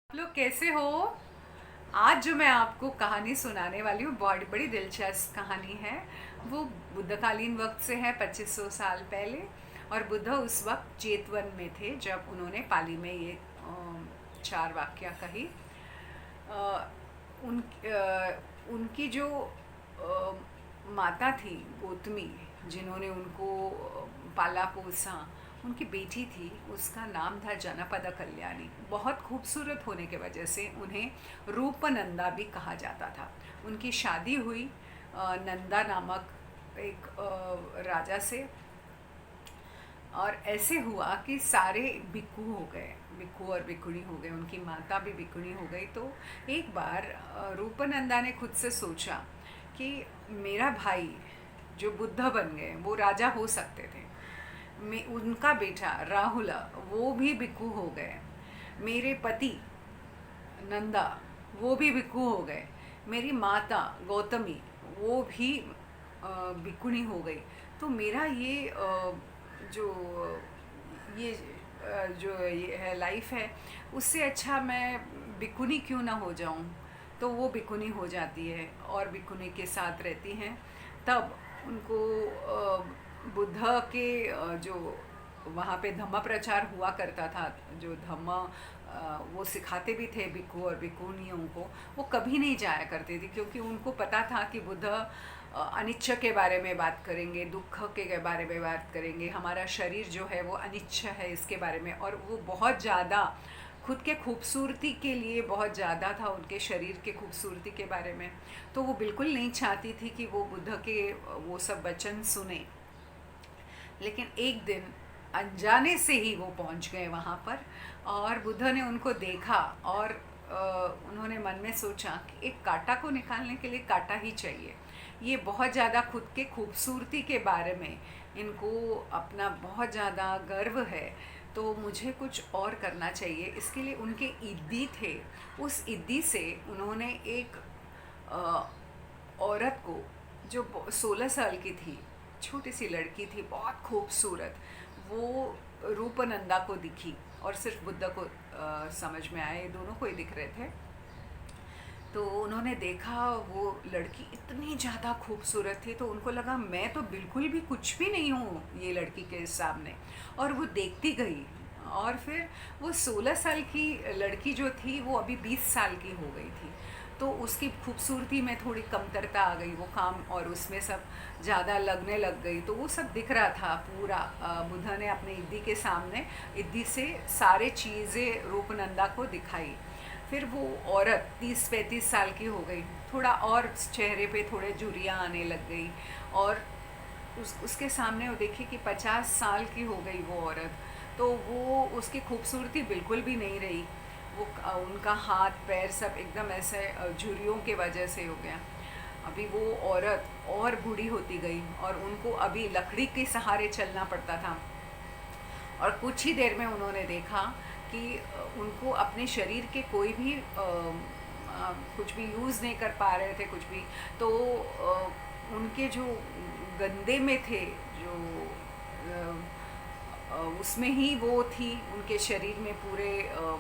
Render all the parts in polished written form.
आप लोग कैसे हो। आज जो मैं आपको कहानी सुनाने वाली हूँ बहुत बड़ी दिलचस्प कहानी है। वो बुद्धकालीन वक्त से है, 2500 साल पहले। और बुद्ध उस वक्त चेतवन में थे जब उन्होंने पाली में ये चार वाक्य कही। अ, उनकी जो माता थी गौतमी, जिन्होंने उनको पाला पोसा, उनकी बेटी थी, उसका नाम था जनपद कल्याणी। बहुत खूबसूरत होने के वजह से उन्हें रूपनंदा भी कहा जाता था। उनकी शादी हुई नंदा नामक एक राजा से। और ऐसे हुआ कि सारे भिक्खु हो गए, भिक्खु और भिक्खुणी हो गए, उनकी माता भी भिक्खुणी हो गई। तो एक बार रूपनंदा ने खुद से सोचा कि मेरा भाई जो बुद्ध बन गए वो राजा हो सकते थे, मैं उनका बेटा राहुल वो भी भिक्खु हो गए, मेरे पति नंदा वो भी भिक्खु हो गए, मेरी माता गौतमी वो भी भिक्खुणी हो गई। तो मेरा जो ये जो ये है लाइफ है, उससे अच्छा मैं भिक्खुनी क्यों ना हो जाऊं। तो वो भिक्खुनी हो जाती है और भिक्खुनी के साथ रहती हैं। तब उनको बुद्ध के जो वहाँ पे धम्म प्रचार हुआ करता था, जो धम्म वो सिखाते भी थे भिक्खु और भिक्खुनियों को, वो कभी नहीं जाया करते थे, क्योंकि उनको पता था कि बुद्ध अनिच्छ के बारे में बात करेंगे, दुख के बारे में बात करेंगे, हमारा शरीर जो है वो अनिच्छ है इसके बारे में। और वो बहुत ज़्यादा खुद के खूबसूरती के लिए बहुत ज़्यादा था, उनके शरीर के खूबसूरती के बारे में। तो वो बिल्कुल नहीं चाहती थी कि वो बुद्ध के वो सब वचन सुने। लेकिन एक दिन अनजाने से ही वो पहुंच गए वहाँ पर, और बुद्ध ने उनको देखा और उन्होंने मन में सोचा कि एक कांटा को निकालने के लिए कांटा ही चाहिए। ये बहुत ज़्यादा खुद के खूबसूरती के बारे में इनको अपना बहुत ज़्यादा गर्व है, तो मुझे कुछ और करना चाहिए। इसके लिए उनके इद्दी थे, उस इद्दी से उन्होंने एक औरत को जो 16 साल की थी, छोटी सी लड़की थी, बहुत खूबसूरत, वो रूपनंदा को दिखी और सिर्फ बुद्ध को समझ में आया, ये दोनों को ही दिख रहे थे। तो उन्होंने देखा वो लड़की इतनी ज़्यादा खूबसूरत थी, तो उनको लगा मैं तो बिल्कुल भी कुछ भी नहीं हूँ ये लड़की के सामने। और वो देखती गई, और फिर वो 16 साल की लड़की जो थी वो अभी 20 साल की हो गई थी। तो उसकी खूबसूरती में थोड़ी कमतरता आ गई, वो काम और उसमें सब ज़्यादा लगने लग गई। तो वो सब दिख रहा था पूरा। बुद्ध ने अपने इद्दी के सामने इद्दी से सारे चीज़ें रूपनंदा को दिखाई। फिर वो औरत 30-35 साल की हो गई, थोड़ा और चेहरे पे थोड़े झुर्रियाँ आने लग गई। और उसके सामने वो देखी कि 50 साल की हो गई वो औरत। तो वो उसकी खूबसूरती बिल्कुल भी नहीं रही, वो उनका हाथ पैर सब एकदम ऐसे झुर्रियों के वजह से हो गया। अभी वो औरत और बूढ़ी होती गई और उनको अभी लकड़ी के सहारे चलना पड़ता था। और कुछ ही देर में उन्होंने देखा कि उनको अपने शरीर के कोई भी कुछ भी यूज़ नहीं कर पा रहे थे कुछ भी। तो उनके जो गंदे में थे, जो उसमें ही वो थी, उनके शरीर में पूरे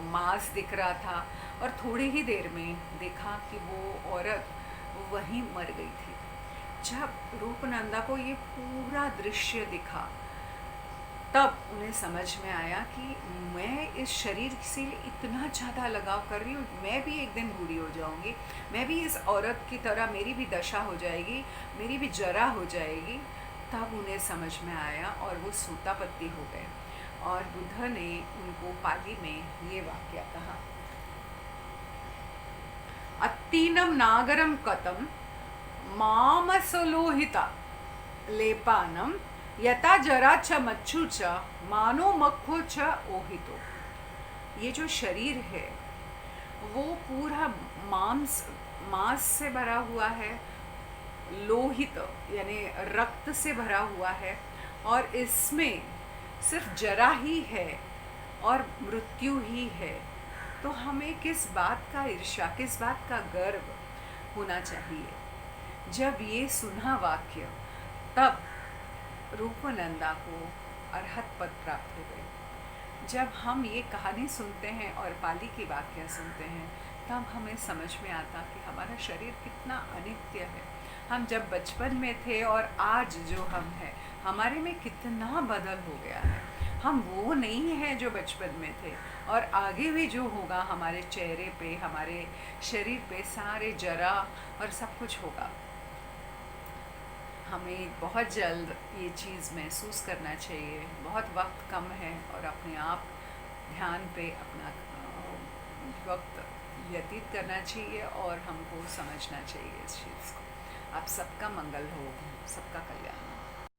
मांस दिख रहा था। और थोड़ी ही देर में देखा कि वो औरत वहीं मर गई थी। जब रूपनंदा को ये पूरा दृश्य दिखा, तब उन्हें समझ में आया कि मैं इस शरीर से इतना ज़्यादा लगाव कर रही हूँ, मैं भी एक दिन बूढ़ी हो जाऊँगी, मैं भी इस औरत की तरह, मेरी भी दशा हो जाएगी, मेरी भी जरा हो जाएगी। तब उन्हें समझ में आया और वो सूतापत्ती हो गए। और बुद्ध ने उनको पाली में ये वाक्य कहा, अत्तीनम नागरम कतम मामसलोहिता लेपानम यथा जरा च मच्छु च मानो मक्खो च ओहितो। ये जो शरीर है वो पूरा मांस से भरा हुआ है, लोहित यानी रक्त से भरा हुआ है, और इसमें सिर्फ जरा ही है और मृत्यु ही है। तो हमें किस बात का ईर्ष्या, किस बात का गर्व होना चाहिए। जब ये सुना वाक्य, तब रूपनंदा को अरहत पद प्राप्त हो गए। जब हम ये कहानी सुनते हैं और पाली की वाक्य सुनते हैं, तब हमें समझ में आता कि हमारा शरीर कितना अनित्य है। हम जब बचपन में थे और आज जो हम हैं, हमारे में कितना बदल हो गया है। हम वो नहीं हैं जो बचपन में थे, और आगे भी जो होगा हमारे चेहरे पे, हमारे शरीर पे सारे जरा और सब कुछ होगा। हमें बहुत जल्द ये चीज़ महसूस करना चाहिए। बहुत वक्त कम है और अपने आप ध्यान पे अपना वक्त व्यतीत करना चाहिए और हमको समझना चाहिए इस चीज़ को। आप सबका मंगल हो, सबका कल्याण हो।